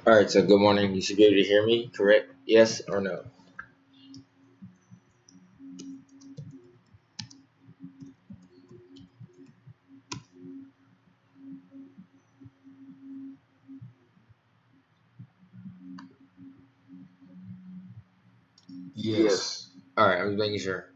All right, so good morning. You should be able to hear me, correct? Yes or no? Yes. Yes. All right, I'm making sure.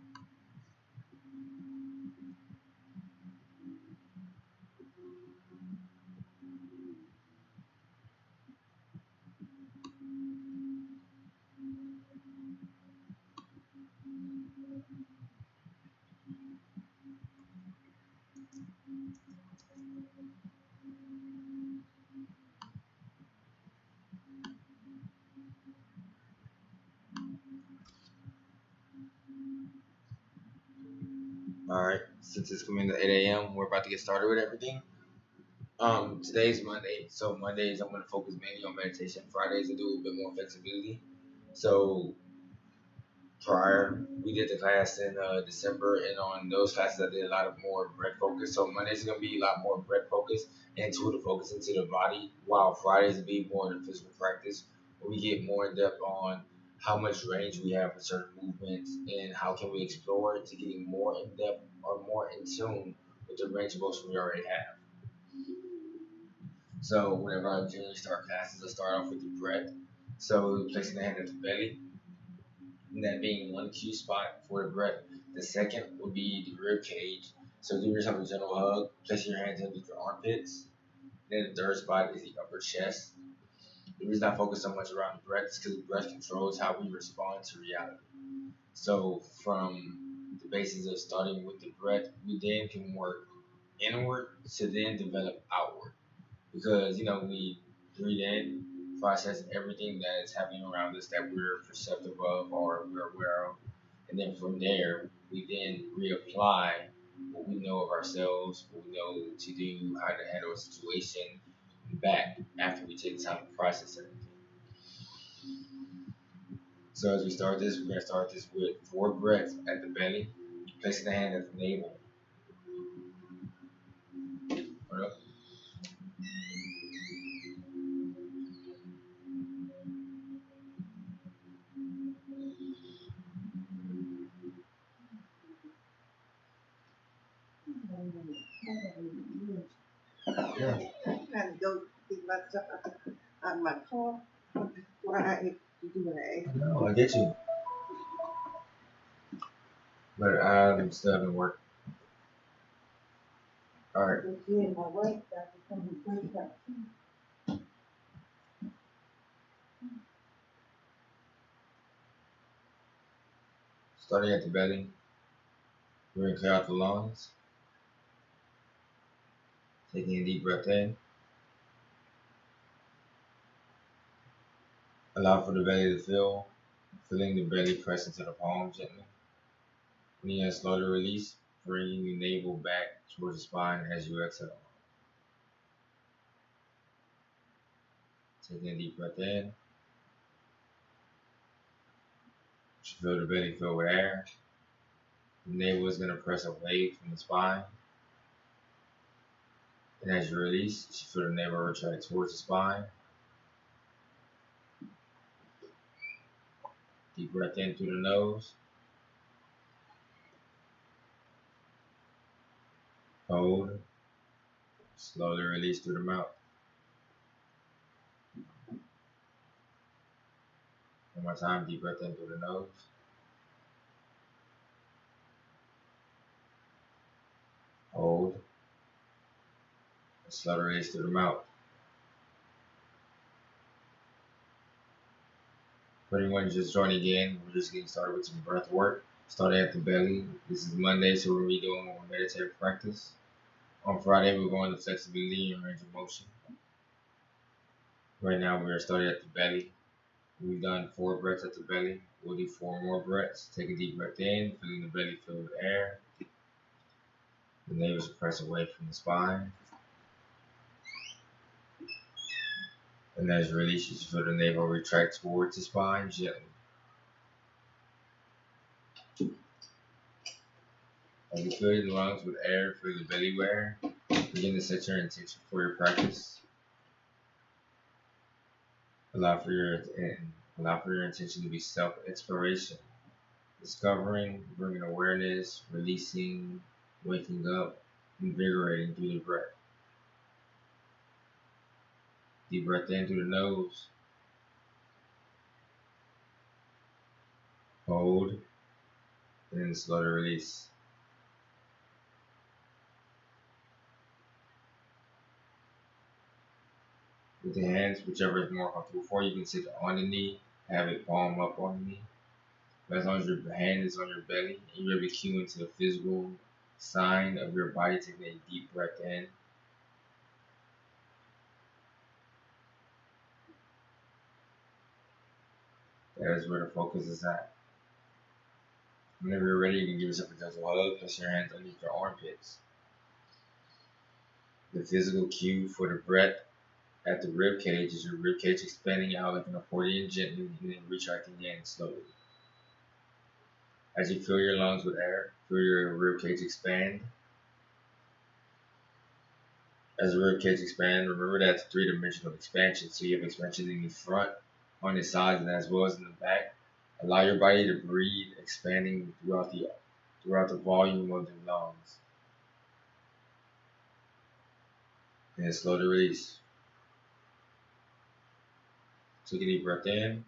All right, since it's coming to 8 a.m., we're about to get started with everything. Today's Monday, so Mondays I'm going to focus mainly on meditation. Fridays I do a bit more flexibility. So prior. We did the class in December, and on those classes, I did a lot of more breath focus. So Mondays is gonna be a lot more breath focus and intuitive focus into the body, while Fridays will be more the physical practice, where we get more in depth on how much range we have for certain movements and how can we explore it to getting more in depth or more in tune with the range of motion we already have. So whenever I generally start classes, I start off with the breath. So placing the hand at the belly, and that being one key spot for the breath. The second would be the rib cage. So give yourself a gentle hug, place your hands underneath your armpits. Then the third spot is the upper chest. The reason I focus so much around the breath is because the breath controls how we respond to reality. So from the basis of starting with the breath, we then can work inward to then develop outward. Because we breathe in, process everything that is happening around us that we're perceptive of or we're aware of, and then from there we then reapply what we know of ourselves, what we know to do, how to handle a situation back after we take time to process everything. So as we start this, we're gonna start this with 4 breaths at the belly, placing the hand at the navel. Yeah. Trying to go get my stuff out of my car. Why I do what I asked. No, I get you, but I'm still having work. All right. But yeah, my wife got to come and break up. Starting at the belly, we're gonna clear out the lungs, taking a deep breath in. Allow for the belly to fill, feeling the belly press into the palms gently. When you slowly release, bringing the navel back towards the spine as you exhale. Taking a deep breath in, you feel the belly fill with air. The navel is gonna press away from the spine, and as you release, you feel the navel retract towards the spine. Deep breath in through the nose. Hold. Slowly release through the mouth. One more time, deep breath in through the nose. Hold. Slowly release through the mouth. For anyone just joining in, we're just getting started with some breath work. Starting at the belly. This is Monday, so we're going to be doing more meditative practice. On Friday, we're going to flexibility and range of motion. Right now, we're starting at the belly. We've done 4 breaths at the belly. We'll do 4 more breaths. Take a deep breath in, feeling the belly fill with air. The navel press away from the spine. And as you release, you feel the navel retract towards the spine gently. As you fill your lungs with air, fill the belly with air. Begin to set your intention for your practice. Allow for your allow for your intention to be self-exploration, discovering, bringing awareness, releasing, waking up, invigorating through the breath. Deep breath in through the nose, hold, and then slowly release. With the hands, whichever is more comfortable for you, you can sit on the knee, have it palm up on the knee. But as long as your hand is on your belly, and you're able to cue into the physical sign of your body, taking a deep breath in. That is where the focus is at. Whenever you're ready, you can give yourself a gentle hug, place your hands underneath your armpits. The physical cue for the breath at the rib cage is your rib cage expanding out like an accordion gently and then retracting in slowly. As you fill your lungs with air, feel your rib cage expand. As the rib cage expands, remember that it's three-dimensional expansion. So you have expansion in the front, on the sides, and as well as in the back. Allow your body to breathe, expanding throughout the volume of the lungs. And then slowly release. Take a deep breath in,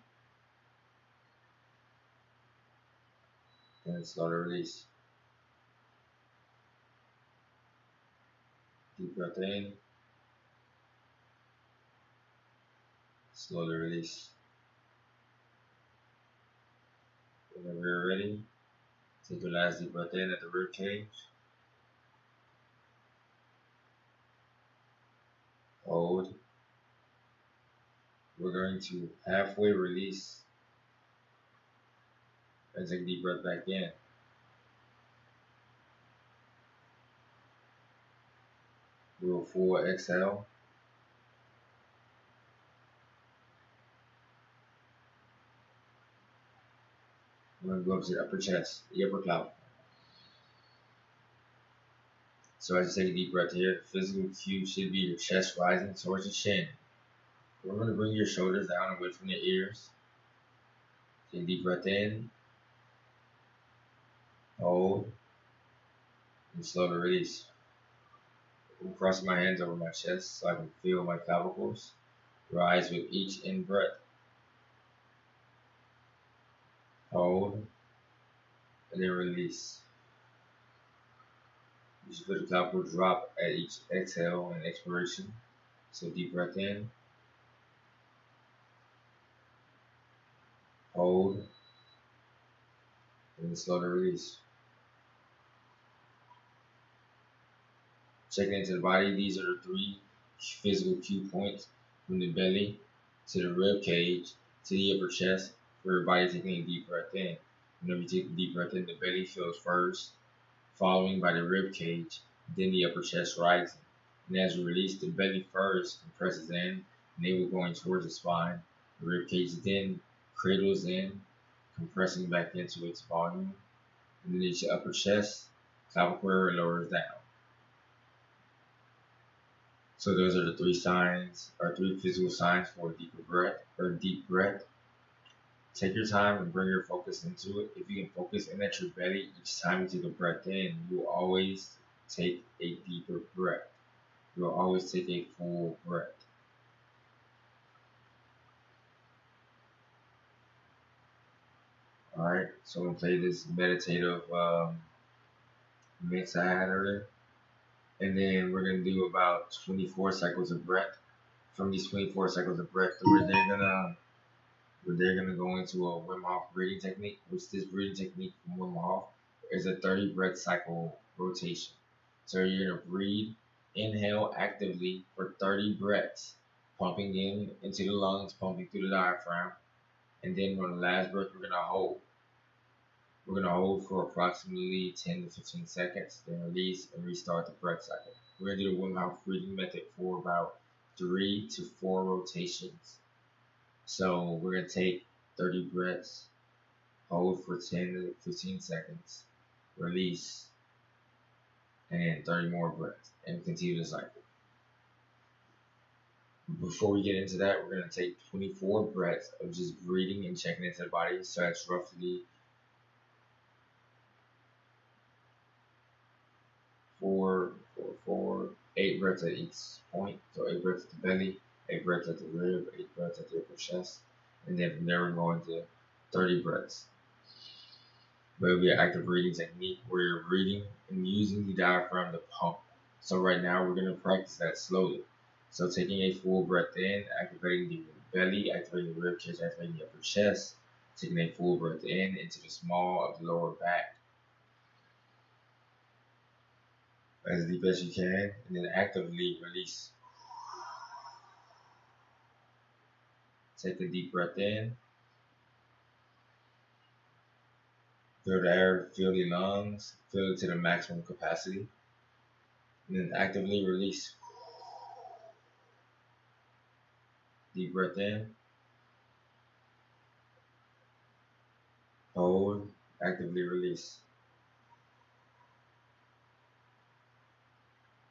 and then slowly release. Deep breath in, slowly release. Whenever you're ready, take your last deep breath in at the rib cage. Hold. We're going to halfway release and take a deep breath back in. Do a full exhale. We're going to go up to the upper chest, the upper clavicle. So as you take a deep breath here, the physical cue should be your chest rising towards your chin. We're going to bring your shoulders down away from your ears. Take a deep breath in, hold, and slowly release. I'm crossing my hands over my chest so I can feel my clavicles rise with each in breath. Hold, and then release. You should feel the clavicles drop at each exhale and expiration. So deep breath in, hold, and then slowly release. Checking into the body, these are the three physical cue points from the belly to the rib cage to the upper chest for your body taking a deep breath in. Whenever you take a deep breath in, the belly fills first, following by the rib cage, then the upper chest rising. And as you release, the belly first compresses in, navel going towards the spine. The rib cage then cradles in, compressing back into its volume. And then each upper chest, clavicle lowers down. So those are the three signs, or three physical signs for a deeper breath, or deep breath. Take your time and bring your focus into it. If you can focus in at your belly each time you take a breath in, you will always take a deeper breath. You will always take a full breath. Alright, so I'm going to play this meditative mix I had earlier. And then we're going to do about 24 cycles of breath. From these 24 cycles of breath, we're gonna go into a Wim Hof breathing technique, which this breathing technique from Wim Hof is a 30 breath cycle rotation. So you're gonna breathe, inhale actively for 30 breaths, pumping in into the lungs, pumping through the diaphragm, and then on the last breath we're gonna hold. We're gonna hold for approximately 10 to 15 seconds, then release and restart the breath cycle. We're gonna do the Wim Hof breathing method for about 3 to 4 rotations. So we're going to take 30 breaths, hold for 10 to 15 seconds, release, and 30 more breaths, and continue the cycle. Before we get into that, we're going to take 24 breaths of just breathing and checking into the body. So that's roughly 8 breaths at each point. So 8 breaths at the belly, 8 breaths at the rib, 8 breaths at the upper chest. And then from there, we're going to 30 breaths. But it'll be an active breathing technique where you're breathing and using the diaphragm to pump. So right now, we're going to practice that slowly. So taking a full breath in, activating the belly, activating the rib cage, activating the upper chest. Taking a full breath in into the small of the lower back as deep as you can, and then actively release. Take a deep breath in, feel the air, fill the lungs, fill it to the maximum capacity, and then actively release. Deep breath in, hold, actively release.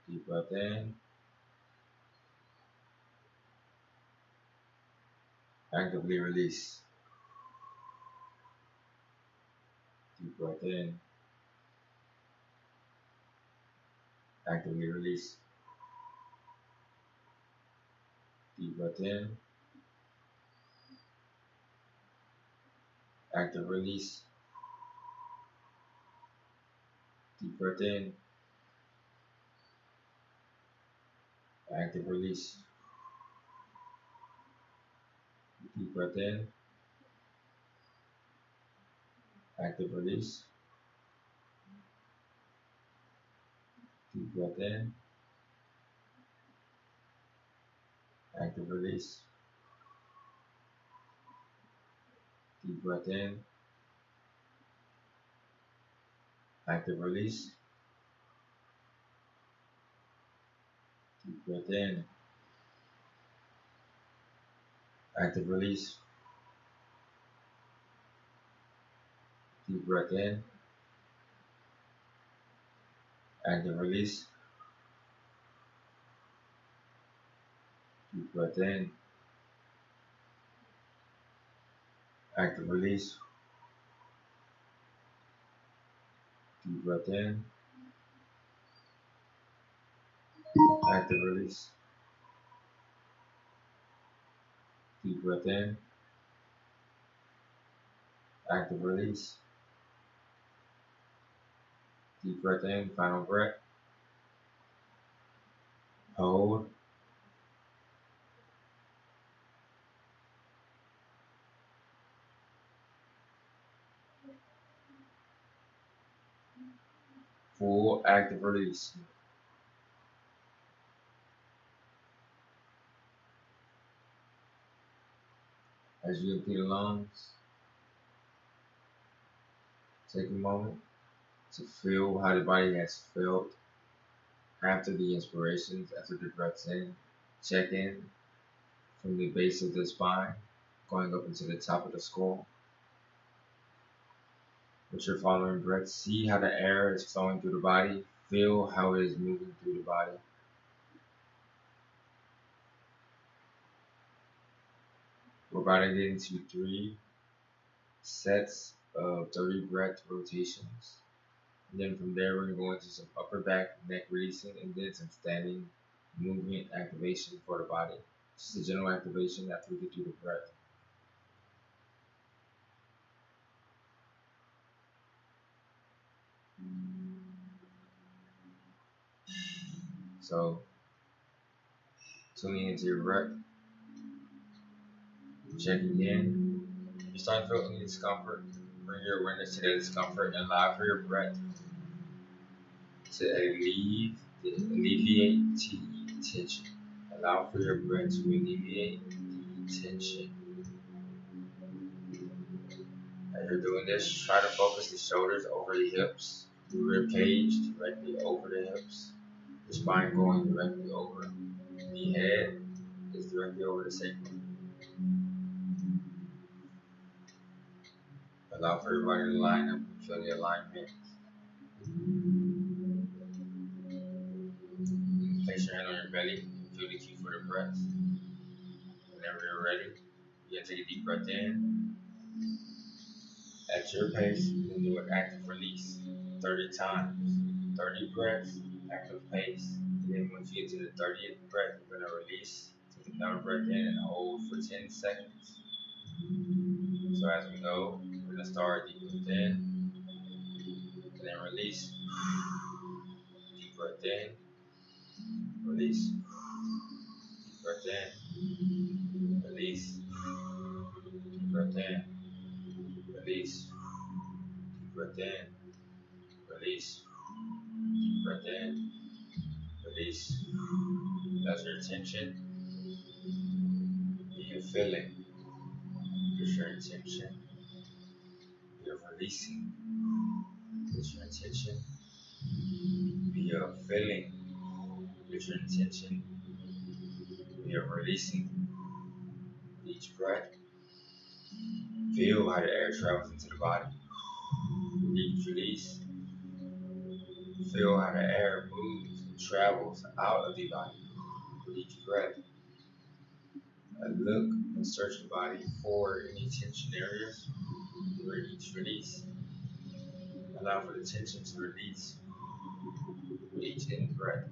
Deep breath in, actively release. Deep breath in, actively release. Deep breath in, active release. Deep breath in, active release. Deep breath in, active release. Deep breath in, active release. Deep breath in, active release. Deep breath in, active release. Deep breath in, active release. Deep breath in, active release. Deep breath in, active release. Deep breath in, active release. Deep breath in, final breath. Hold. Full active release. As you empty the lungs, take a moment to feel how the body has felt after the inspirations, after the breaths in. Check in from the base of the spine, going up into the top of the skull. With your following breath, see how the air is flowing through the body. Feel how it is moving through the body. We're about to get into 3 sets of 30 breath rotations. And then from there, we're going to go into some upper back, neck releasing, and then some standing movement activation for the body. Just a general activation after we get through the breath. So, tuning into your breath, checking in. If you start feeling discomfort, bring your awareness to that discomfort and allow for your breath to alleviate the tension. Allow for your breath to alleviate the tension. As you're doing this, try to focus the shoulders over the hips, the rib cage directly over the hips, the spine going directly over, the head is directly over the sacrum. Allow for your body to line up and feel the alignment. Place your hand on your belly and feel the cue for the breath. Whenever you're ready, you can take a deep breath in at your pace and do an active release 30 times. 30 breaths, active pace. And then once you get to the 30th breath, you're going to release. Take another breath in and hold for 10 seconds. So as we go, we're going to start deep breath in and then release. Deep breath in, release. Deep breath in, release. Deep breath in, release. Deep breath in, release. Deep breath in, release. That's your intention. You're feeling. It's your intention. You're releasing. It's your intention. You're feeling. It's your intention. You're releasing. Each breath, feel how the air travels into the body. Each release, feel how the air moves and travels out of the body. With each breath, look and search the body for any tension areas. For each release, allow for the tension to release. With each in breath,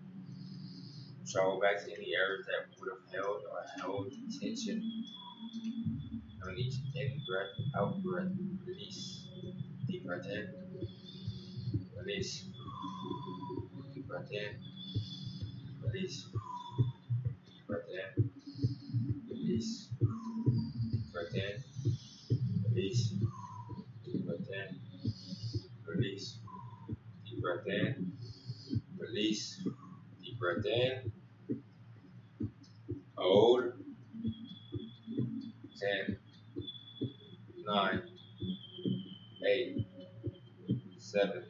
travel back to any areas that would have held tension. On each in breath, out breath, release. Deep breath in, release. Deep breath in, release. Deep breath in, release. Deep breath in, release. Deep breath in, release. Deep breath in, release. Deep breath in, hold. 10, 9, 8, 7,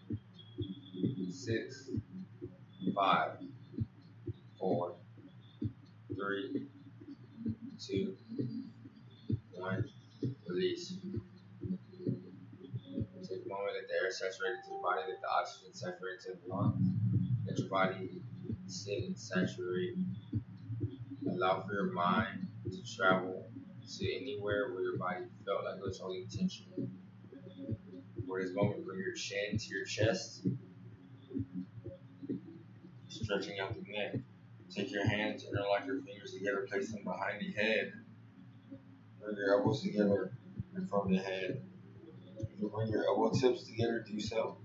6, 5, 4, 3, 2, 1. Release. Take a moment, let the air saturate into the body, let the oxygen saturate into the lungs. Let your body sit and saturate. Allow for your mind to travel to anywhere where your body felt like it was holding tension. For this moment, bring your chin to your chest, stretching out the neck. Take your hands, interlock your fingers together, place them behind the head. Bring your elbows together in front of the head. If you bring your elbow tips together, do so.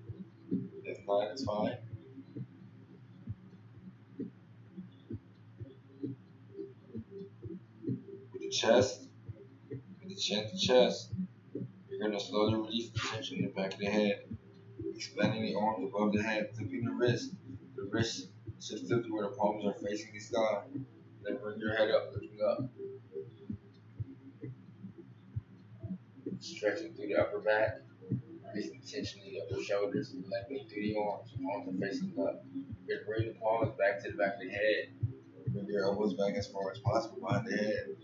If not, it's fine. With the chest, with the chin to chest, you're going to slowly release the tension in the back of the head. Expanding the arms above the head, flipping the wrist. The wrist should flip to where the palms are facing the sky. Then bring your head up, looking up. Stretching through the upper back. Releasing tension in the upper shoulders and lengthening through the arms. Arms are facing up. You're going to bring the palms back to the back of the head. Bring your elbows back as far as possible behind the head.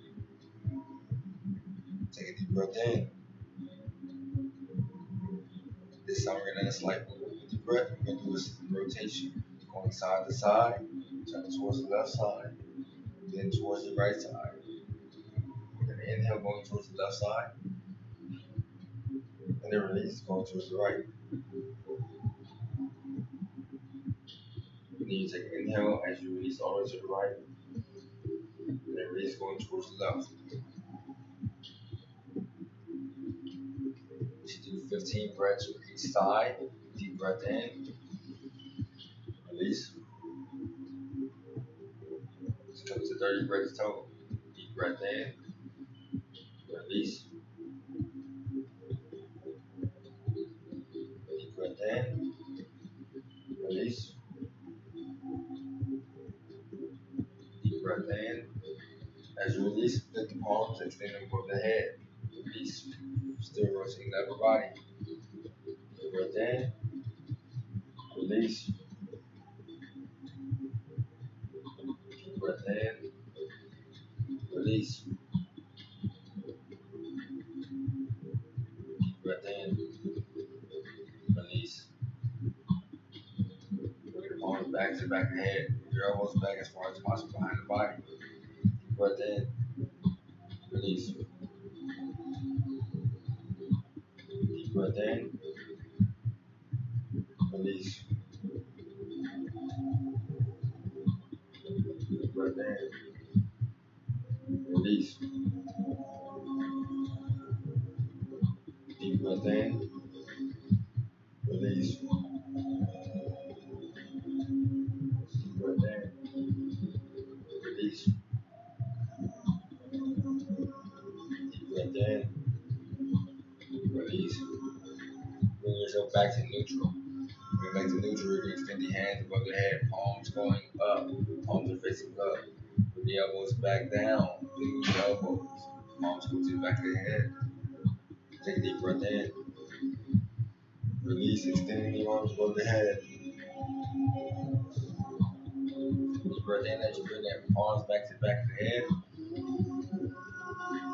Take a deep breath in. This time we're going to add a slight movement with the breath. We're going to do a rotation. Going side to side. Turn towards the left side. Then towards the right side. We're going to inhale going towards the left side. And then release going towards the right. And then you take an inhale as you release all the way to the right. And then release going towards the left. You should do 15 breaths with each side. Deep breath in. Release. Just come to 30 breaths total. Deep breath in. Release. Deep breath in. Release. Deep breath in. As you release, lift the palms, extend them above the head. Release. Still rotating the upper body. Deep breath in. Release. Deep breath in. Release. Deep breath in. Release. Bring the palms back to the back of the head. Your elbows back as far as possible behind the body. Deep breath in. release. Deep breath in, release. Deep breath in, release. Deep breath in, release. Deep breath in, release. Deep breath in, release. Bring yourself back to neutral. Bring back to neutral. You can extend the hands above the head, palms going up, palms are facing up. Bring the elbows back down. Bring the elbows. Palms go to the back of the head. Take a deep breath in. Release, extending the arms above the head. Deep breath in as you bring that palms back to the back of the head.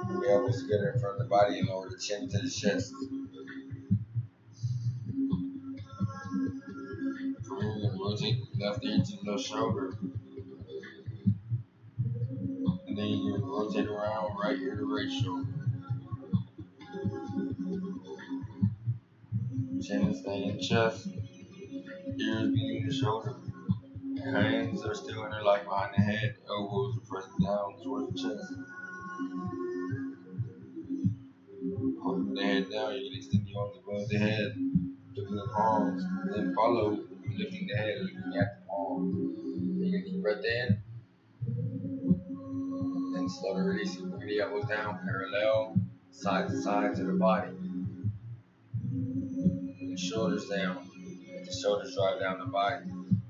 Bring the elbows together in front of the body and lower the chin to the chest. Rotate the left ear to the left shoulder. And then you rotate around right ear to right shoulder. Chin is staying in the chest. Ears meeting the shoulder. Hands are still interlocked behind the head. Elbows are pressed down towards the chest. Holding the head down, you can extend the arms above the head. Lifting the palms. And then follow lifting the head, looking at the palms. Take a deep breath in. Then slowly releasing. Bring the elbows down parallel, side to side to the body. Bring the shoulders down. Let the shoulders drive down the body.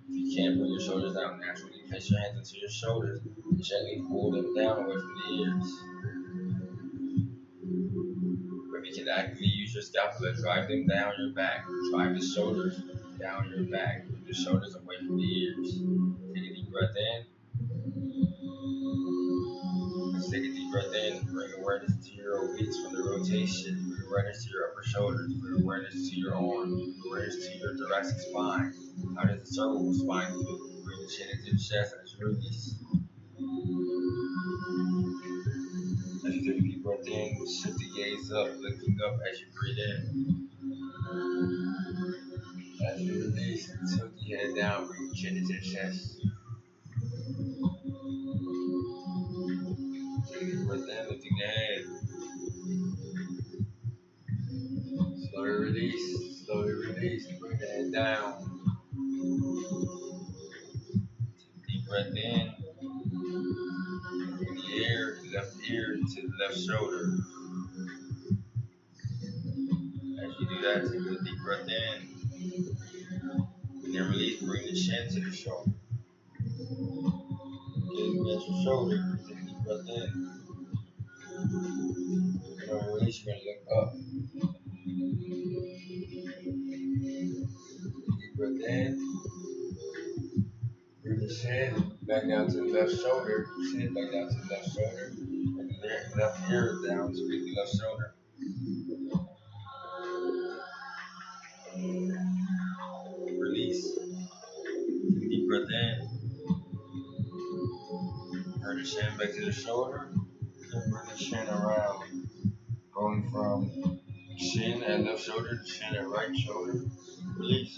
If you can't bring your shoulders down naturally, place your hands into your shoulders and gently pull them down away from the ears. Or you can actively use your scapula, drive them down your back. Drive the shoulders down your back. Bring the shoulders away from the ears. Take a deep breath in. Let's take a deep breath in. Bring awareness to your obliques from the rotation. Bring awareness to your upper shoulders. Bring awareness to your arms. Bring awareness to your thoracic spine. How does the cervical spine feel? Bring the chin into the chest as you release. As you take a deep breath in, shift the gaze up, looking up as you breathe in. As you release, tilt the head down, bring the chin into the chest. Take a deep breath in, lifting the head. Slowly release, bring the head down. Deep breath in, bring the left ear to the left shoulder. As you do that, take a deep breath in. And then release, bring the chin to the shoulder. Gaze at your shoulder, take a deep breath in. And then release, you're going to look up. Deep breath in. Bring the chin back down to the left shoulder. Chin back down to the left shoulder. And the left ear down to the left shoulder. Release. Take a deep breath in. Bring the chin back to the shoulder. And bring the chin around. Going from chin at left shoulder to chin at right shoulder. Release.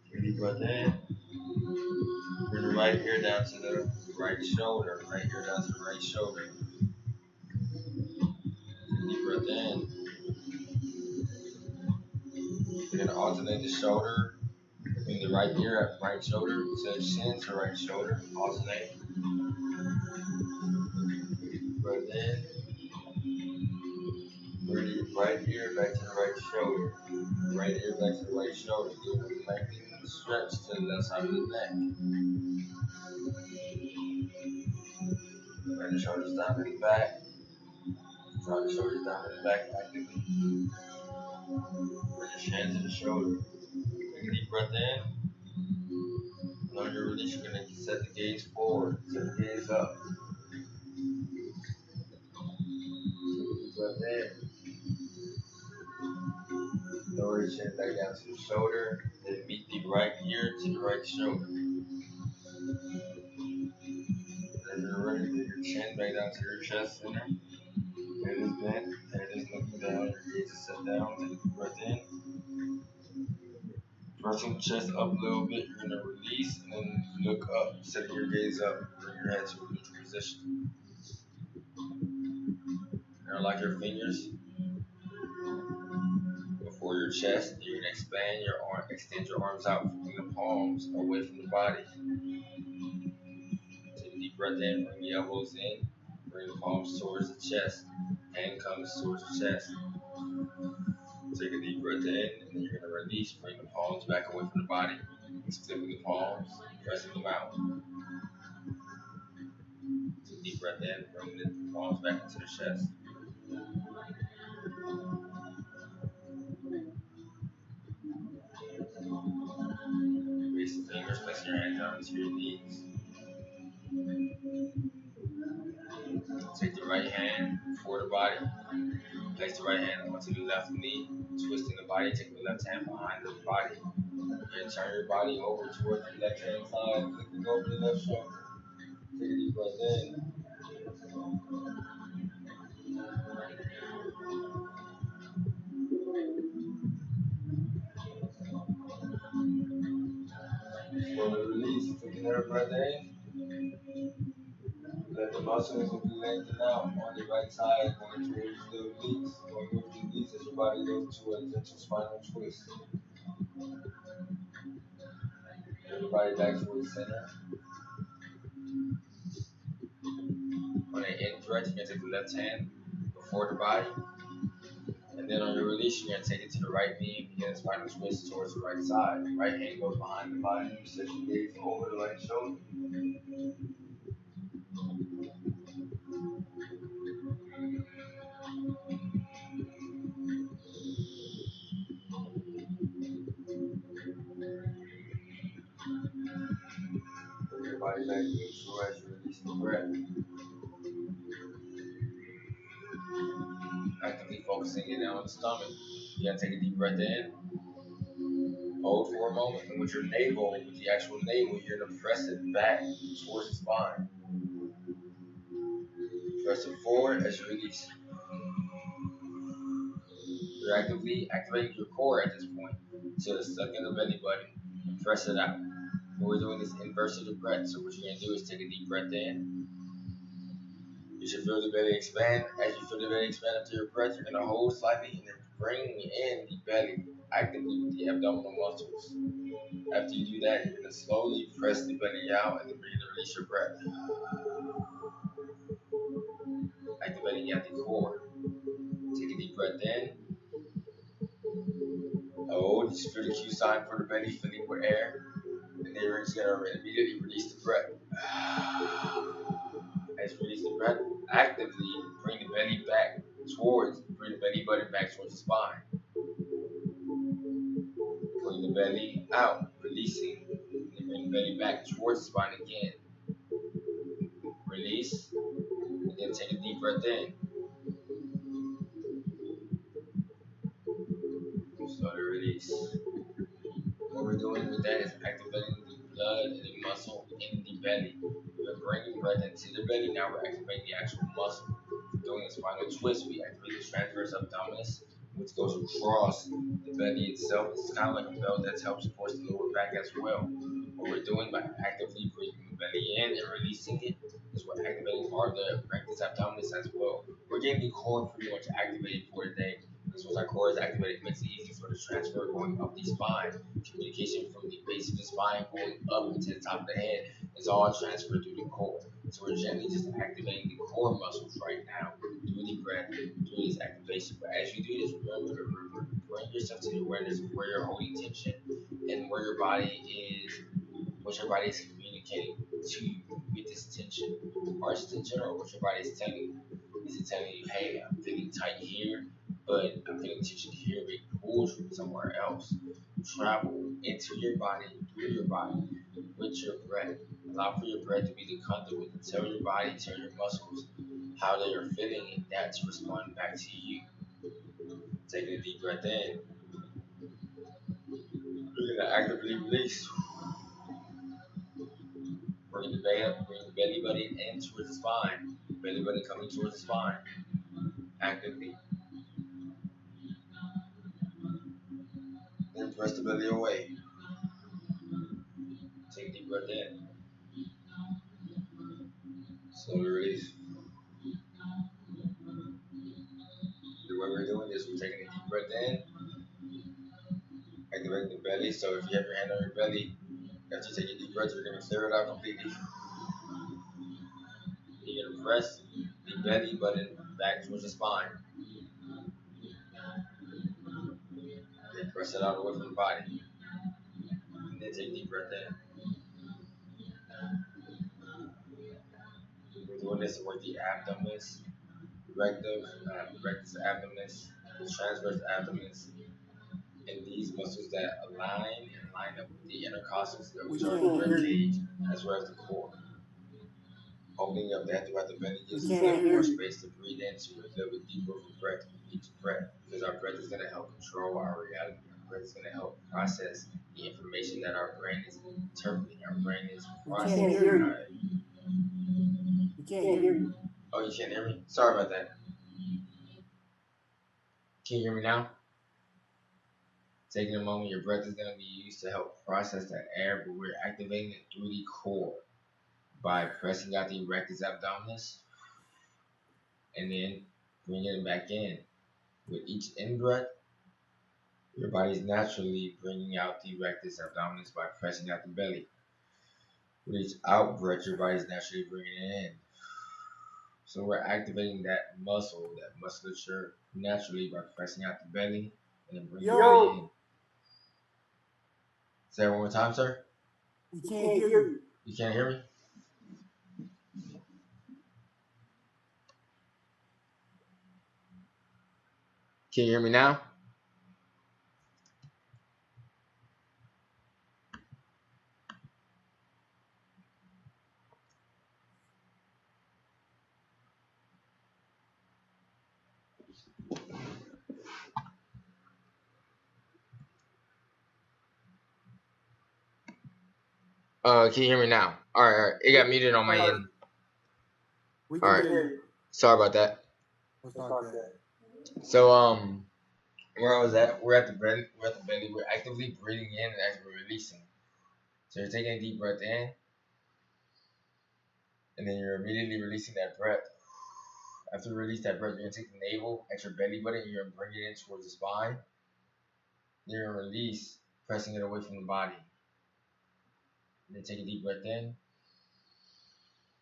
Take a deep breath in. Bring the right ear down to the right shoulder. Right ear down to the right shoulder. Take a deep breath in. You're going to alternate the shoulder. Bring the right ear at right shoulder to the chin to right shoulder. Alternate. Breath in. Bring the right ear back to the right shoulder. Right ear back to the right shoulder. Do a lengthening stretch to the left side of the neck. Bring the shoulders down to the back. Draw the shoulders down to the back actively. Bring the chin to the shoulder. Take a deep breath in. And on your release, you're going to set the gaze forward. Set the gaze up. Deep breath in. Lower the chin back down to the shoulder. Then meet the right ear to the right shoulder. As you're ready, bring your chin back down down to your chest center. Head is bent, head is looking down, your gaze is set down. Take a deep breath in. Thrusting the chest up a little bit, you're gonna release and then look up, setting your gaze up, bring your head to a neutral position. Now lock your fingers before your chest. You're gonna expand your arm, extend your arms out, flipping the palms away from the body. Take a deep breath in, bring the elbows in, bring the palms towards the chest, hand comes towards the chest. Take a deep breath in, and then you're gonna release, bring the palms back away from the body. Flipping the palms, pressing them out. Take a deep breath in, bring the palms back into the chest. Release the fingers, placing your hands down to your knees. Take the right hand before the body. Place the right hand onto the left knee, twisting the body, taking the left hand behind the body. And turn your body over towards the left hand side, looking over the left shoulder. Take a deep breath in. Slowly release. Take another breath in. Let the muscles will be lengthened out on the right side, going towards the obliques, going towards the obliques as your body goes to a gentle spinal twist. Bring your body back towards the center. On an in breath, you're going to take the left hand before the body. And then on your release, you're going to take it to the right knee and begin a spinal twist towards the right side. Right hand goes behind the body. You set your gaze over the right shoulder. Bring your body back neutral as you release the breath. Actively focusing it down on the stomach. You got to take a deep breath in. Hold for a moment, and with your navel, with the actual navel, you're going to press it back towards the spine. Press it forward as you release. You're actively activating your core at this point. So it's stuck in the belly button. Press it out. What we're doing is inverse of the breath. So what you're going to do is take a deep breath in. You should feel the belly expand. As you feel the belly expand after your breath, you're going to hold slightly and then bring in the belly actively with the abdominal muscles. After you do that, you're going to slowly press the belly out and then begin to release your breath. Activating at the core. Take a deep breath in. Hold. Just feel the Q sign for the belly filling with air. And then you're just going to immediately release the breath. As you release the breath, actively bring the belly back towards, bring the belly button back towards the spine. Bring the belly out, releasing. And bring the belly back towards the spine again. Release. And then take a deep breath in. Slowly release. What we're doing with that is activating the blood and the muscle in the belly. We're bringing breath into the belly. Now we're activating the actual muscle. Doing a spinal twist, we activate the transverse abdominis, which goes across the belly itself. It's kind of like a belt that helps support the lower back as well. What we're doing by actively breathing the belly in and releasing it is we're activating the rectus abdominis as well. We're getting the core pretty much activated for the day. Because once our core is activated, it makes it easy for the transfer going up the spine. Communication from the base of the spine going up into the top of the head is all transferred through the core. So we're gently just activating the core muscles right now through the breath, through this activation. But as you do this, remember to bring yourself to the awareness of where you're holding tension and where your body is, what your body is communicating to you with this tension. Harsh tension or what your body is telling you. Is it telling you, hey, I'm feeling tight here, but I'm feeling tension here, being pulled from somewhere else? Travel into your body, through your body, with your breath. Allow for your breath to be the conduit to tell your body, tell your muscles how they are feeling, and that to respond back to you. Take a deep breath in. We're gonna actively release. Bring the belly up, bring the belly button in towards the spine. belly button coming towards the spine. Actively. Then press the belly away. Take a deep breath in. Slowly release. The way we're doing this, we're taking a deep breath in, activating the belly. So if you have your hand on your belly, after you take a deep breath, you're going to clear it out completely. You're going to press the belly button back towards the spine. Then press it out away from the body. And then take a deep breath in. We're doing this to work the abdominis, rectus abdominis, the transverse abdominis, and these muscles that align and line up with the intercostals, which are the rib cage, as well as the core. Opening up that throughout the belly gives us a little more space to breathe into, a little bit deeper of a breath with each breath, because our breath is going to help control our reality. Our breath is going to help process the information that our brain is interpreting. Our brain is processing. We can't hear you. Oh, you can't hear me? Sorry about that. Can you hear me now? Taking a moment, your breath is going to be used to help process that air, but we're activating it through the core by pressing out the rectus abdominis and then bringing it back in. With each in-breath, your body is naturally bringing out the rectus abdominis by pressing out the belly. With each out-breath, your body is naturally bringing it in. So we're activating that muscle, that musculature, naturally by pressing out the belly and then bringing the belly in. Say that one more time, sir. We can't hear you. You can't hear me? Can you hear me now? Can you hear me now? All right. It got muted on my end. We can hear you. Sorry about that. So where I was at, we're at the belly. We're actively breathing in as we're releasing. So you're taking a deep breath in, and then you're immediately releasing that breath. After you release that breath, you're gonna take the navel at your belly button, and you're gonna bring it in towards the spine. Then you're gonna release, pressing it away from the body. And then take a deep breath in.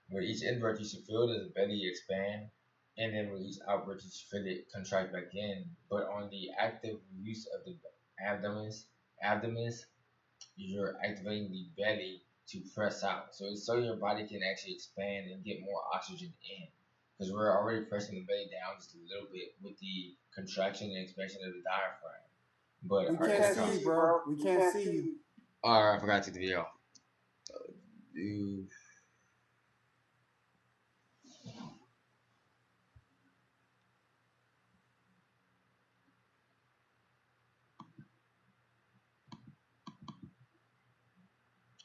With each in breath, you should feel the belly expand, and then with each out breath, you should feel it contract back in. But on the active use of the abdominis, you're activating the belly to press out. So your body can actually expand and get more oxygen in. Because we're already pressing the belly down just a little bit with the contraction and expansion of the diaphragm. But we can't see you, bro. We can't see you. Alright, I forgot to take the video off.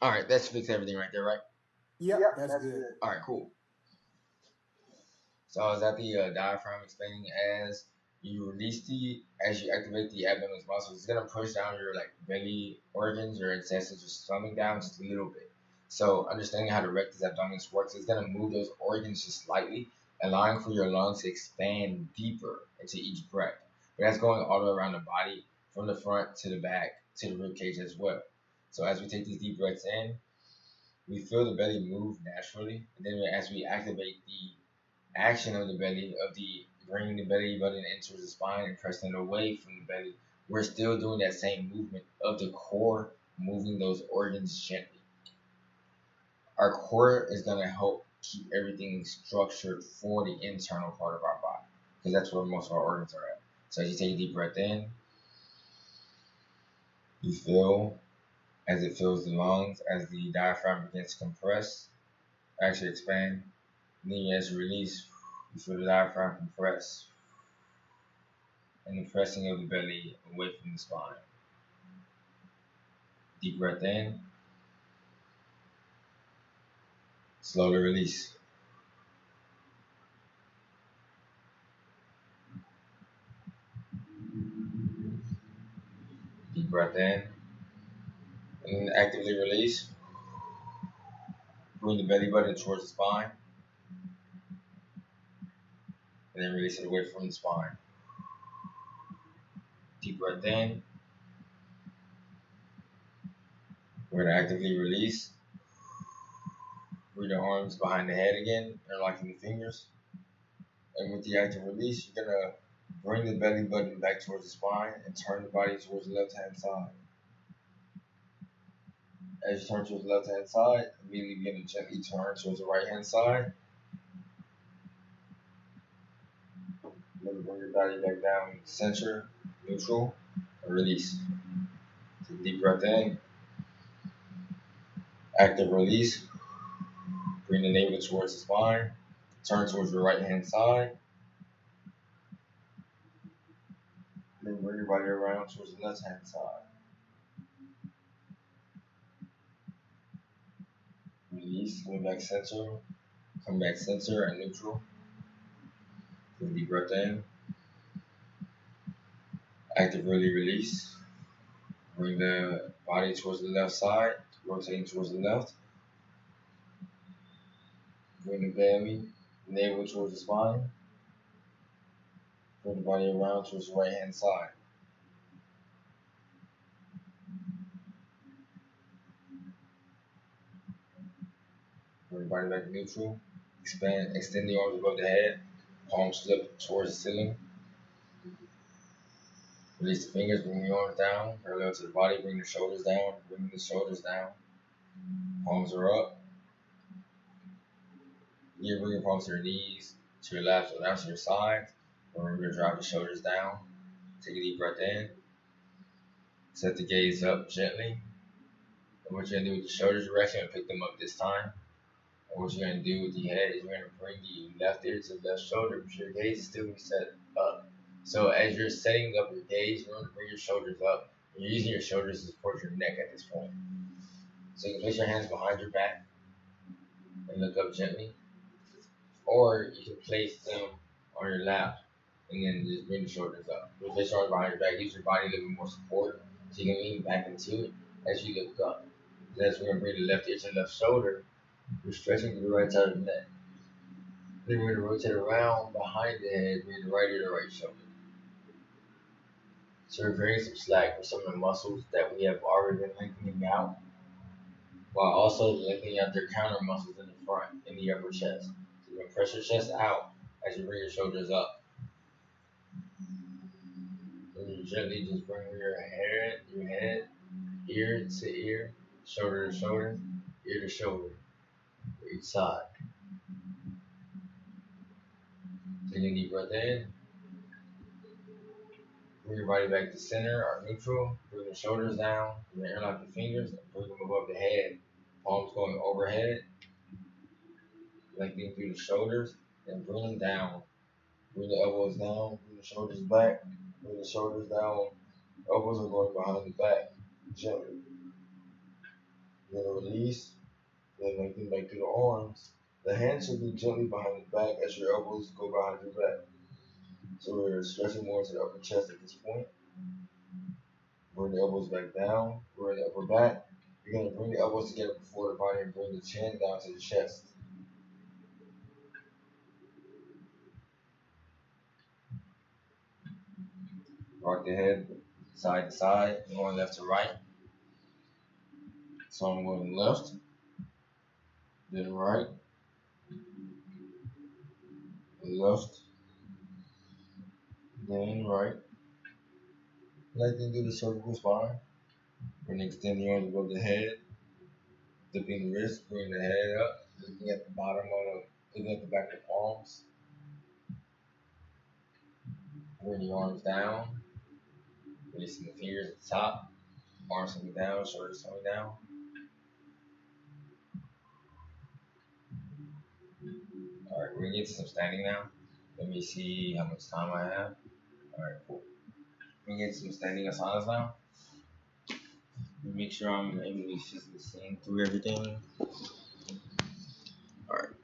Alright, that's fixed everything right there, right? Yep, that's good. Alright, cool. So I was at the diaphragm expanding as you activate the abdominal muscles. It's gonna push down your belly organs, your intestines, your stomach down just a little bit. So understanding how the rectus abdominis works, it's gonna move those organs just slightly, allowing for your lungs to expand deeper into each breath. But that's going all the way around the body, from the front to the back to the rib cage as well. So as we take these deep breaths in, we feel the belly move naturally, and then as we activate the action of the belly, of the bringing the belly button into the spine and pressing it away from the belly, we're still doing that same movement of the core, moving those organs gently. Our core is going to help keep everything structured for the internal part of our body, because that's where most of our organs are at. So as you take a deep breath in, you feel as it fills the lungs, as the diaphragm begins to compress, actually expand. And then as you release, you feel the diaphragm compress, and the pressing of the belly away from the spine. Deep breath in, slowly release. Deep breath in. And then actively release. Bring the belly button towards the spine. And then release it away from the spine. Deep breath in. We're going to actively release. Bring the arms behind the head again, interlocking the fingers. And with the active release, you're going to bring the belly button back towards the spine and turn the body towards the left hand side. As you turn towards the left hand side, immediately begin to gently turn towards the right hand side. Then bring your body back down, center, neutral, and release. Take a deep breath in. Active release. Bring the navel towards the spine. Turn towards your right hand side. Then bring your body around towards the left hand side. Release, come back center. Come back center and neutral. Take a deep breath in. Actively release. Bring the body towards the left side, rotating towards the left. Bring the belly, navel towards the spine. Bring the body around towards the right hand side. Bring the body back neutral. Extend the arms above the head. Palms flip towards the ceiling. Release the fingers, bring the arms down, parallel to the body, bring the shoulders down, bring the shoulders down. Palms are up. You bring your palms to your knees, to your left, or left to your sides. Remember to drop the shoulders down. Take a deep breath in. Set the gaze up gently. And what you're going to do with the shoulders, you're actually going to pick them up this time. And what you're going to do with the head is you're going to bring the left ear to the left shoulder, but your gaze is still going to be set up. So as you're setting up your gaze, remember to bring your shoulders up. You're using your shoulders to support your neck at this point. So you can place your hands behind your back and look up gently. Or you can place them on your lap and then just bring the shoulders up. You place your arms behind your back, gives your body a little bit more support. So you can lean back into it as you look up. And as we're going to bring the left ear to the left shoulder, we're stretching to the right side of the neck. Then we're going to rotate around behind the head, bring the right ear to the right shoulder. So we're creating some slack for some of the muscles that we have already been lengthening out, while also lengthening out their counter muscles in the front, in the upper chest. So you're going to press your chest out as you bring your shoulders up. And you gently just bring your head, ear to ear, shoulder to shoulder, ear to shoulder, for each side. Take a deep breath in. Bring your body back to center or neutral. Bring the shoulders down. You're going to interlock the fingers and bring them above the head. Palms going overhead. Lengthening through the shoulders. Then bring them down. Bring the elbows down. Bring the shoulders back. Bring the shoulders down. Elbows are going behind the back. Gently. You're going to release. Then lengthen back through the arms. The hands should be gently behind the back as your elbows go behind your back. So we're stretching more to the upper chest at this point. Bring the elbows back down. Bring the upper back. You're going to bring the elbows together before the body and bring the chin down to the chest. Rock the head side to side, going left to right. So I'm going left, then right, left, then right. Lengthen through the cervical spine. We're going to extend the arms above the head, dipping the wrist, bring the head up, looking at the bottom of looking at the back of the palms. Bring the arms down, releasing the fingers at the top, arms coming down, shoulders coming down. Alright, we're going to get to some standing now. Let me see how much time I have. Alright, cool. We're going to get to some standing asanas now. Make sure I'm able to physically seeing through everything. Alright.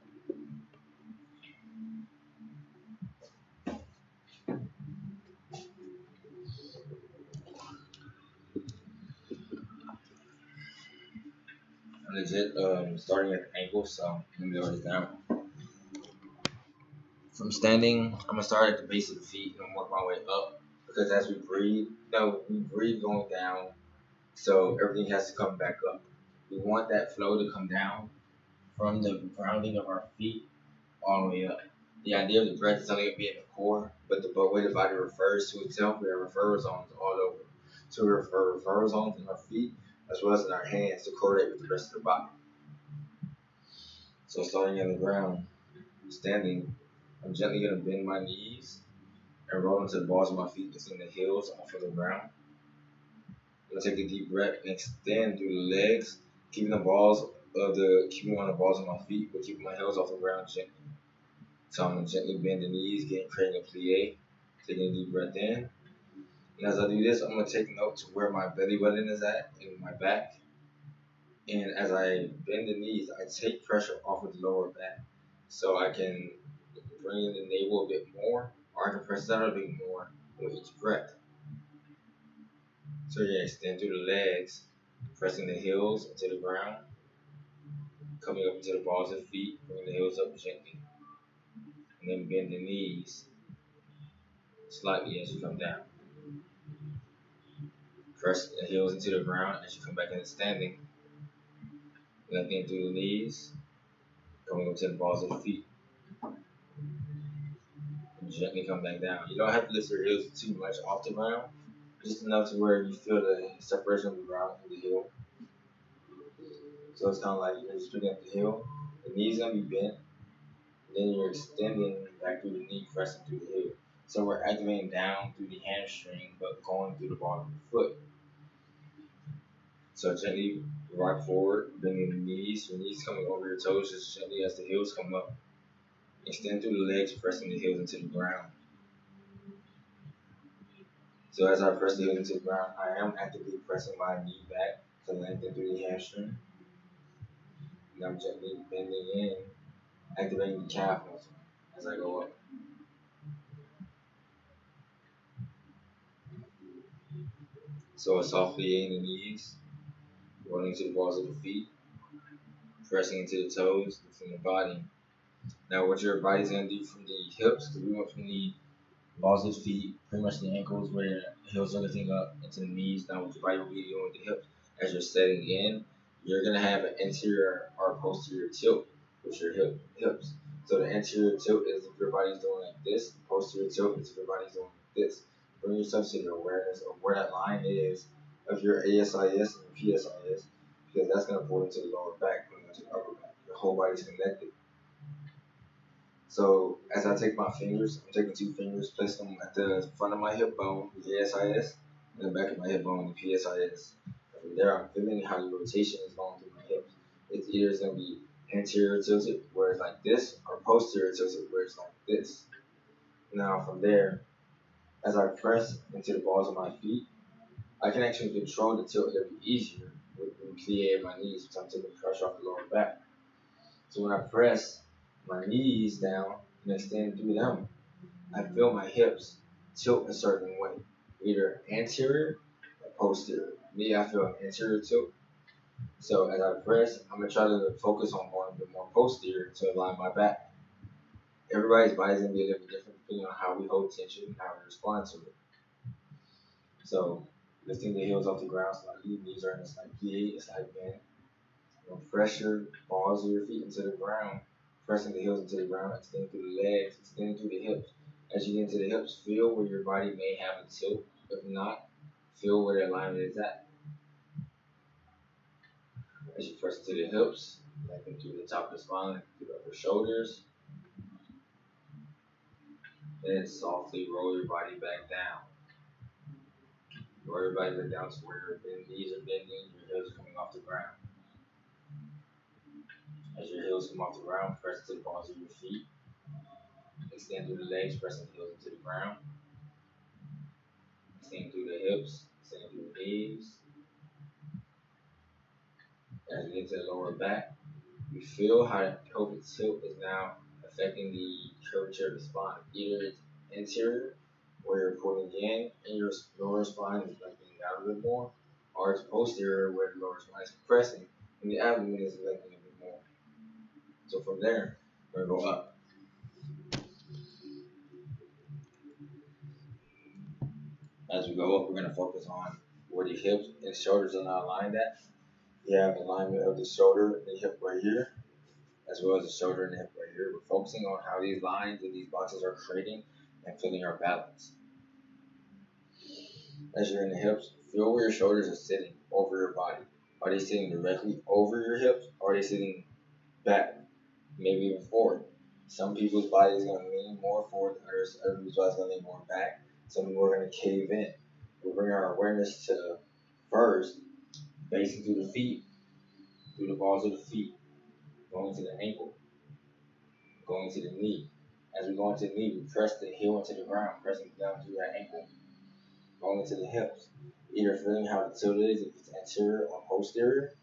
legit starting at the ankle, so let me go this down. From standing, I'm gonna start at the base of the feet and work my way up because as we breathe, no, we breathe going down, so everything has to come back up. We want that flow to come down from the grounding of our feet all the way up. The idea of the breath is only gonna be in the core, but the way the body refers to itself, we have referral zones all over. So we refer referral zones in our feet as well as in our hands to correlate with the rest of the body. So starting on the ground, standing, I'm gently gonna bend my knees and roll into the balls of my feet, lifting the heels off of the ground. I'm gonna take a deep breath and extend through the legs, keeping keeping on the balls of my feet, but keeping my heels off the ground gently. So I'm gonna gently bend the knees, creating a plie, taking a deep breath in. And as I do this, I'm gonna take note to where my belly button is at in my back. And as I bend the knees, I take pressure off of the lower back, so I can bring in the navel a bit more, or I can press out a bit more with each breath. So yeah, extend through the legs, pressing the heels into the ground, coming up into the balls of the feet, bring the heels up gently, and then bend the knees slightly as you come down. Press the heels into the ground as you come back into standing, lengthening through the knees, coming up to the balls of the feet, and gently come back down. You don't have to lift your heels too much off the ground, just enough to where you feel the separation of the ground and the heel. So it's kind of like you're just picking up the heel, the knee's gonna be bent, then you're extending back through the knee, pressing through the heel. So we're activating down through the hamstring, but going through the bottom of the foot. So gently rock forward, bending the knees, your knees coming over your toes just gently as the heels come up. Extend through the legs, pressing the heels into the ground. So as I press the heels into the ground, I am actively pressing my knee back to lengthen through the hamstring. And I'm gently bending in, activating the calf muscle as I go up. So softly in the knees, rolling to the balls of the feet, pressing into the toes, lifting the body. Now what your body's gonna do from the hips, because we went from the balls of the feet, pretty much the ankles where the heels are lifting up into the knees. Now what your body will be doing with the hips as you're setting in, you're gonna have an anterior or posterior tilt with your hips. So the anterior tilt is if your body's doing like this, the posterior tilt is if your body's doing like this. Bring yourself to the awareness of where that line is of your ASIS and your PSIS, because that's gonna pull into the lower back, pulling into the upper back. Your whole body's connected. So as I take my fingers, I'm taking two fingers, place them at the front of my hip bone, the ASIS, and the back of my hip bone, the PSIS. From there, I'm feeling how the rotation is going through my hips. It's either going to be anterior tilted, where it's like this, or posterior tilted, where it's like this. Now from there, as I press into the balls of my feet, I can actually control the tilt a little bit easier with the plie of my knees, because I'm taking pressure off the lower back. So when I press my knees down and extend through them, I feel my hips tilt a certain way, either anterior or posterior. Me, I feel an anterior tilt. So as I press, I'm gonna try to focus on going a bit more posterior to align my back. Everybody's body's gonna be a little bit different depending on how we hold tension and how we respond to it. So lifting the heels off the ground slightly, knees are in a slight plie, a slight bend. Press your balls of your feet into the ground, pressing the heels into the ground, extending through the legs, extending through the hips. As you get into the hips, feel where your body may have a tilt. If not, feel where the alignment is at. As you press into the hips, lengthen through the top of the spine, through the upper shoulders. Then softly roll your body back down. Roll your body back down to where your knees are bending, your heels are coming off the ground. As your heels come off the ground, press to the balls of your feet. Extend through the legs, pressing the heels into the ground. Extend through the hips, extend through the knees. As we get to the lower back, you feel how the pelvic tilt is now affecting the curvature of the spine. Either it's anterior, where you're pulling in and your lower spine is lengthening out a bit more, or it's posterior, where the lower spine is compressing and the abdomen is lengthening a bit more. So from there, we're gonna go up. As we go up, we're gonna focus on where the hips and shoulders are not aligned at. You have alignment of the shoulder and the hip right here, as well as the shoulder and the hip right here. We're focusing on how these lines and these boxes are creating and feeling our balance. As you're in the hips, feel where your shoulders are sitting over your body. Are they sitting directly over your hips, or are they sitting back, maybe even forward? Some people's body is going to lean more forward, others people's body is going to lean more back. Some people are going to cave in. We bring our awareness to first, facing through the feet, through the balls of the feet, going to the ankle, going to the knee. As we go into the knee, we press the heel into the ground, pressing down through that ankle, going into the hips. Either feeling how the tilt is, if it's anterior or posterior.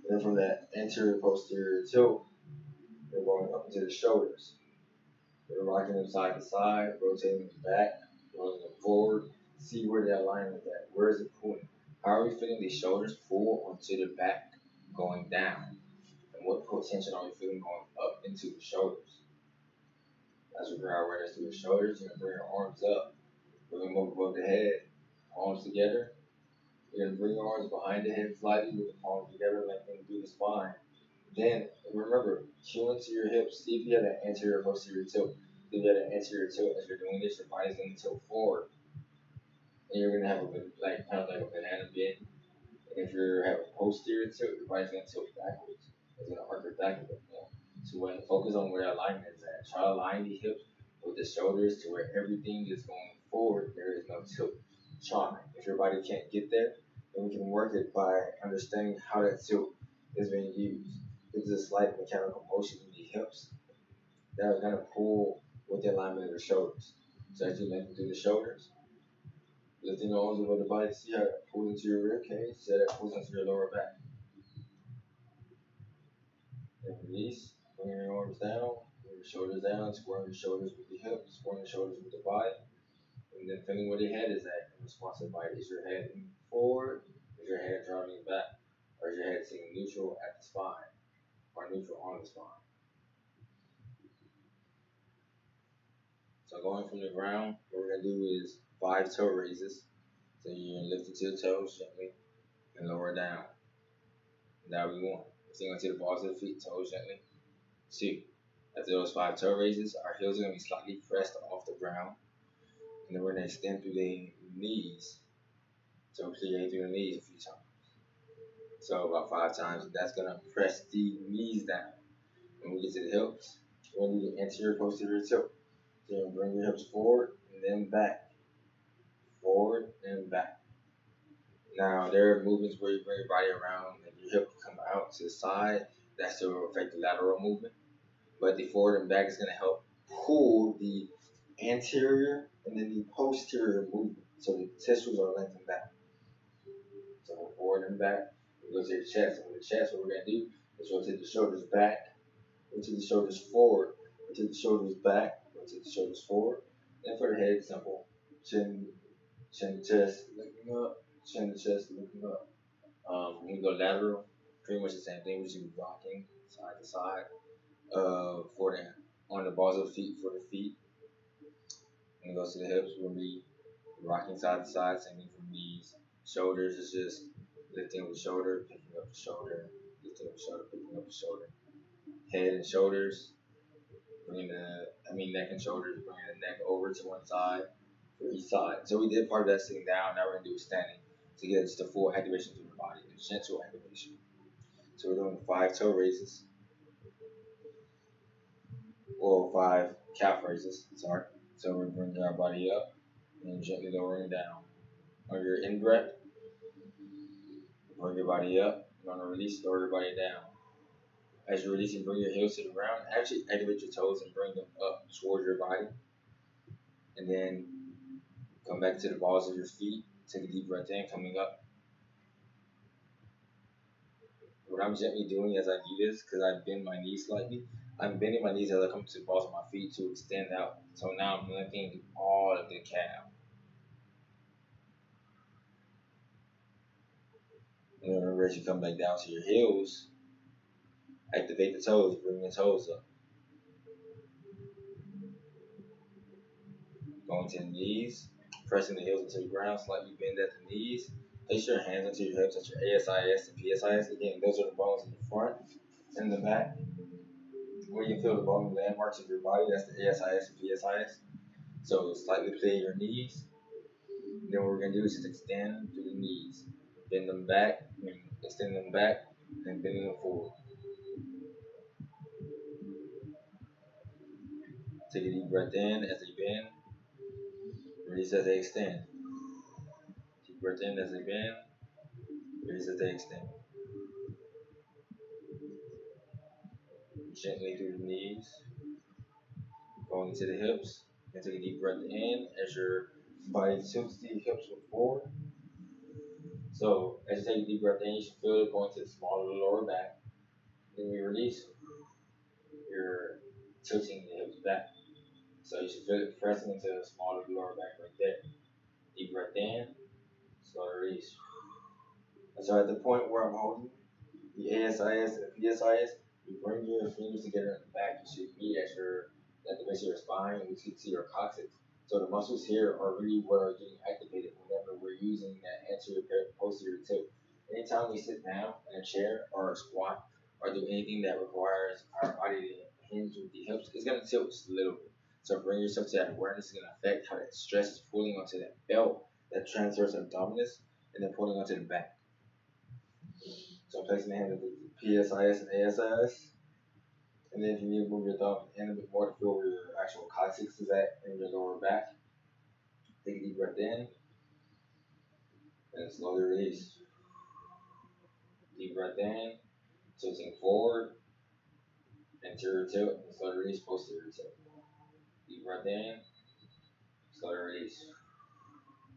Then from that anterior posterior tilt, we're going up into the shoulders. We're rocking them side to side, rotating them back, rolling them forward. See where that alignment is at. Where is it pulling? How are we feeling the shoulders pull onto the back, going down? And what tension are we feeling going up into the shoulders? As we bring our awareness to the shoulders, you're going to bring your arms up, bring them up above the head, palms together. You're going to bring your arms behind the head slightly with the palms together, lengthening through the spine. Then, remember, cue into your hips. See if you have that anterior posterior tilt. If you have that anterior tilt as you're doing this, your body's going to tilt forward. And you're going to have kind of like a banana bend. And if you have a posterior tilt, your body's going to tilt backwards. It's going to arc it back a bit more. So when focus on where that alignment is at. Try to align the hips with the shoulders to where everything is going forward. There is no tilt. Try. If your body can't get there, then we can work it by understanding how that tilt is being used. There's a slight mechanical motion in the hips that are going to pull with the alignment of the shoulders. So as you lengthen through the shoulders, lifting your arms above the body, see how it pulls into your rib cage, see how that pulls into your lower back. And release, bring your arms down, bring your shoulders down, squaring your shoulders with the hips, squaring your shoulders with the body, and then feeling where the head is at in response to the body. Is your head forward? Is your head driving back? Or is your head sitting neutral at the spine? Or neutral on the spine? So going from the ground, what we're going to do is 5 toe raises. So you're going to lift into the toes gently and lower down. That we want. Lifting onto the balls of the feet, toes gently. 2. After those 5 toe raises, our heels are going to be slightly pressed off the ground. And then we're going to extend through the knees. So plie through the knees a few times. So about 5 times, that's going to press the knees down. When we get to the hips, we're going to do the anterior posterior tilt. So you're going to bring your hips forward and then back. Forward and back. Now, there are movements where you bring your body around and your hip come out to the side. That still will affect the lateral movement. But the forward and back is going to help pull the anterior and then the posterior movement. So the testicles are lengthened back. So forward and back. We go to the chest. And with the chest, what we're going to do is rotate the shoulders back, rotate the shoulders forward, rotate the shoulders back, rotate the shoulders forward. Then for the head, simple. Chin, chest, looking up. Chin to chest, looking up. When we go lateral, pretty much the same thing. We should be rocking side to side. For the on the balls of the feet for the feet. When it goes to the hips, we'll be rocking side to side, same thing from knees. Shoulders is just lifting up the shoulder, picking up the shoulder, lifting up the shoulder, picking up the shoulder. Head and shoulders, neck and shoulders, bringing the neck over to one side for each side. So we did part of that sitting down. Now we're gonna do it standing to get just a full activation through the body, a gentle activation. So we're doing 5 toe raises, or 5 calf raises. Sorry. So we're bringing our body up and gently lowering down. On your in breath, bring your body up. You're gonna release, lower your body down. As you're releasing, bring your heels to the ground. Actually, activate your toes and bring them up towards your body. And then come back to the balls of your feet. Take a deep breath in, coming up. What I'm gently doing as I do this, because I bend my knees slightly, I'm bending my knees as I come to the balls of my feet to extend out. So now I'm lifting all of the calf. And then remember, as you come back down to your heels, activate the toes, bring the toes up. Going to the knees, pressing the heels into the ground, slightly bend at the knees. Place your hands into your hips at your ASIS and PSIS. Again, those are the bones in the front and the back. Where you feel the bone landmarks of your body, that's the ASIS and PSIS. So slightly play your knees. Then what we're gonna do is just extend through the knees, bend them back, and extend them back, and bend them forward. Take a deep breath in as they bend, release as they extend. Deep breath in as they bend, release as they extend. Gently through the knees, going to the hips, and take a deep breath in as your body tilts the hips forward. So as you take a deep breath in, you should feel it going to the small of the lower back. Then you release, you're tilting the hips back. So you should feel it pressing into the small of the lower back right there. Deep breath in, slow release. And so at the point where I'm holding the ASIS and the PSIS, you bring your fingers together in the back. You should be at the base of your spine, and you can see your coccyx. So the muscles here are really what are getting activated whenever we're using that anterior posterior tilt. Anytime we sit down in a chair or a squat or do anything that requires our body to hinge with the hips, it's going to tilt just a little bit. So bring yourself to that awareness. It's going to affect how that stress is pulling onto that belt, that transverse abdominis, and then pulling onto the back. So placing the hand at the PSIS and ASIS. And then if you need to move your thumb in a bit more to feel where your actual coccyx is at in your lower back, take a deep breath in and slowly release. Deep breath in, tilting forward, anterior tilt, and slowly release, posterior tilt. Deep breath in, slowly release.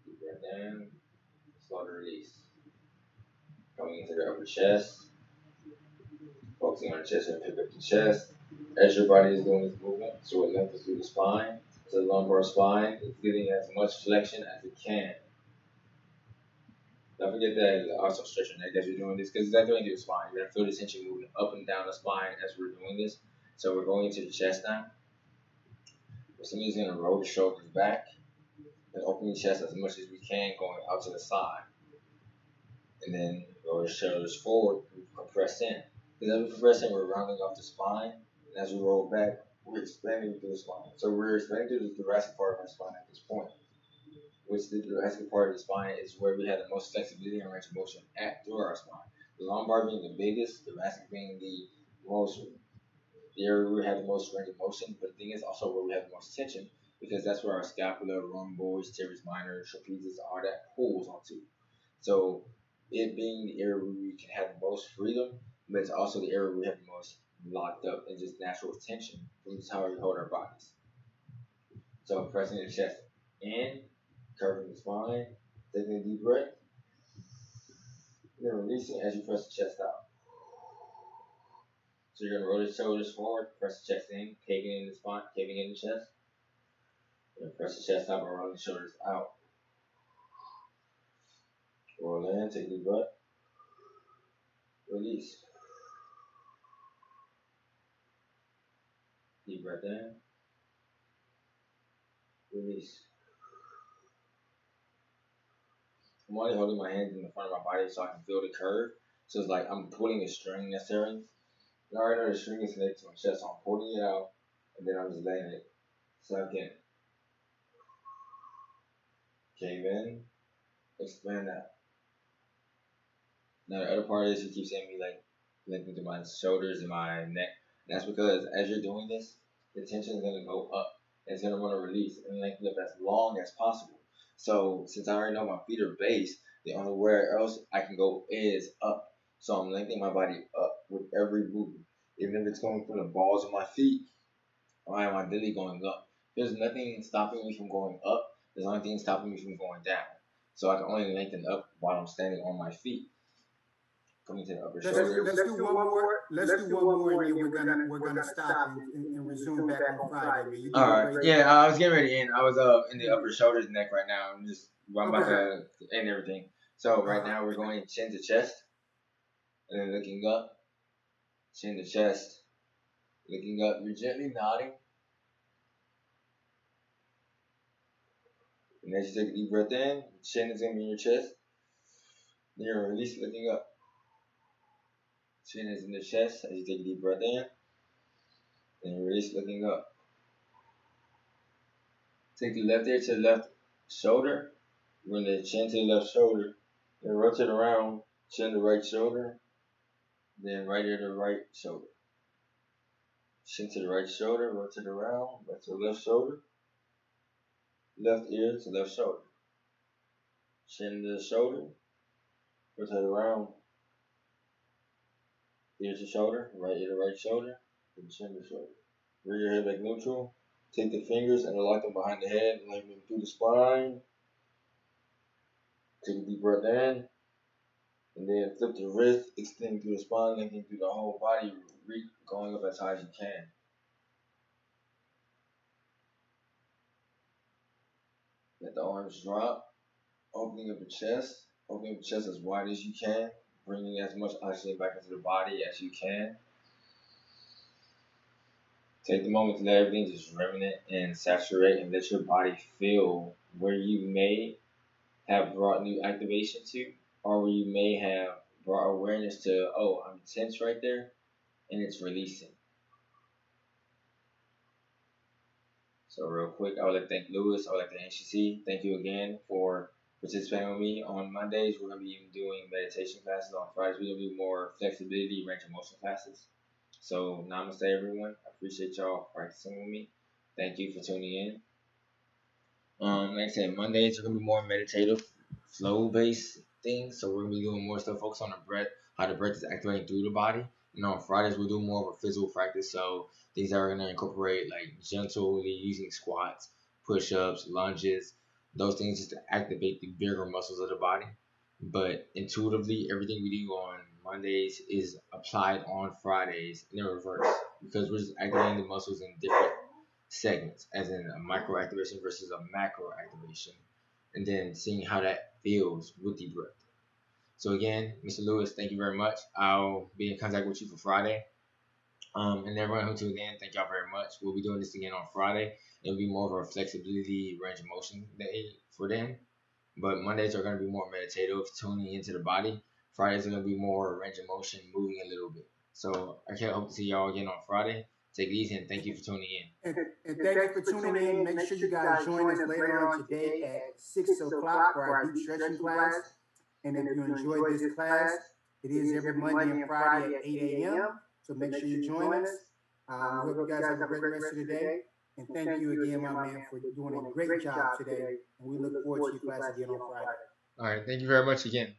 Deep breath in, slowly release. Coming into the upper chest, focusing on the chest and pick up the chest. As your body is doing this movement, so it lengthens through the spine. So the lumbar spine is getting as much flexion as it can. Don't forget that also stretch your neck as you're doing this because it's activating your spine. You're gonna feel the tension moving up and down the spine as we're doing this. So we're going into the chest now. Somebody's gonna roll the shoulders back and open the chest as much as we can, going out to the side. And then roll the shoulders forward and compress in. Because as we compress in, we're rounding off the spine. And as we roll back, we're expanding through the spine. So we're expanding through the thoracic part of our spine at this point. Which the thoracic part of the spine is where we have the most flexibility and range of motion at through our spine. The lumbar being the biggest, thoracic being the area where we have the most range of motion, but the thing is also where we have the most tension because that's where our scapula, rhomboids, teres minor, trapezius, all that pulls onto. So it being the area where we can have the most freedom, but it's also the area where we have the most locked up and just natural tension from just how we hold our bodies. So pressing the chest in, curving the spine, taking a deep breath, and then releasing as you press the chest out. So you're gonna roll the shoulders forward, press the chest in, caving in the spine, caving in the chest. And press the chest out by rolling the shoulders out. Roll in, take a deep breath. Release. Deep breath in. Release. I'm only holding my hands in the front of my body so I can feel the curve. So it's like I'm pulling a string necessarily. And I already know the string is connected to my chest, so I'm pulling it out, and then I'm just letting it suck in. Cave in, expand out. Now the other part is you keep seeing me like lengthening through my shoulders and my neck. And that's because as you're doing this, the tension is gonna go up. And it's gonna want to release and lengthen up as long as possible. So since I already know my feet are base, the only where else I can go is up. So I'm lengthening my body up with every movement. Even if it's going from the balls of my feet or my belly going up. There's nothing stopping me from going up. There's only thing stopping me from going down. So I can only lengthen up while I'm standing on my feet. Coming to the upper shoulder. Let's do one more. Let's do one more, and then we're gonna stop and resume back on Friday. Man, you All right. great. Yeah, I was getting ready to end. I was in the upper shoulders, neck right now. I'm about to end everything. So right now we're going chin to chest. and then looking up, chin to chest. Looking up, you're gently nodding. And as you take a deep breath in, chin is going to be in your chest. Then you're release, looking up. Chin is in the chest as you take a deep breath in. Then you release, looking up. Take the left ear to the left shoulder. Bring the chin to the left shoulder. Then rotate around, chin to right shoulder. Then right ear to right shoulder. Chin to the right shoulder, rotate around, back to the left shoulder. Left ear to left shoulder. Chin to the shoulder, rotate around. Ear to shoulder, right ear to right shoulder, then chin to shoulder. Bring your head back neutral. Take the fingers and lock them behind the head, lengthen them through the spine. Take a deep breath in. And then flip the wrist, extend through the spine, lengthening through the whole body, going up as high as you can. Let the arms drop, opening up the chest as wide as you can, bringing as much oxygen back into the body as you can. Take the moment to let everything just remnant and saturate and let your body feel where you may have brought new activation to, or where you may have brought awareness to, oh, I'm tense right there, and it's releasing. So real quick, I would like to thank Lewis. I would like to thank HCC. Thank you again for participating with me on Mondays. We're going to be doing meditation classes. On Fridays, we're going to do more flexibility, range of motion classes. So namaste, everyone. I appreciate y'all practicing with me. Thank you for tuning in. Like I said, Mondays are going to be more meditative, flow-based things. So we're going to be doing more stuff focused on the breath, how the breath is activating through the body. And on Fridays, we'll do more of a physical practice. So things that are going to incorporate like gently using squats, push-ups, lunges, those things just to activate the bigger muscles of the body. But intuitively, everything we do on Mondays is applied on Fridays in reverse, because we're just activating the muscles in different segments, as in a micro activation versus a macro activation, and then seeing how that feels with the breath. So again, Mr. Lewis, thank you very much. I'll be in contact with you for Friday. And everyone who tuned in, thank y'all very much. We'll be doing this again on Friday. It'll be more of a flexibility range of motion day for them. But Mondays are going to be more meditative, tuning into the body. Fridays are going to be more range of motion, moving a little bit. So I can't hope to see y'all again on Friday. Take it easy and thank you for tuning in. And thank you for tuning in. Make sure you guys join us later on today at 6 o'clock for our deep stretching class. And if you enjoyed this class, it is every Monday and Friday at 8 a.m. So make sure you join us. We hope you guys have a great rest of the day. And thank you again, my man, for doing a great job today. And we look forward to your class again on Friday. All right. Thank you very much again.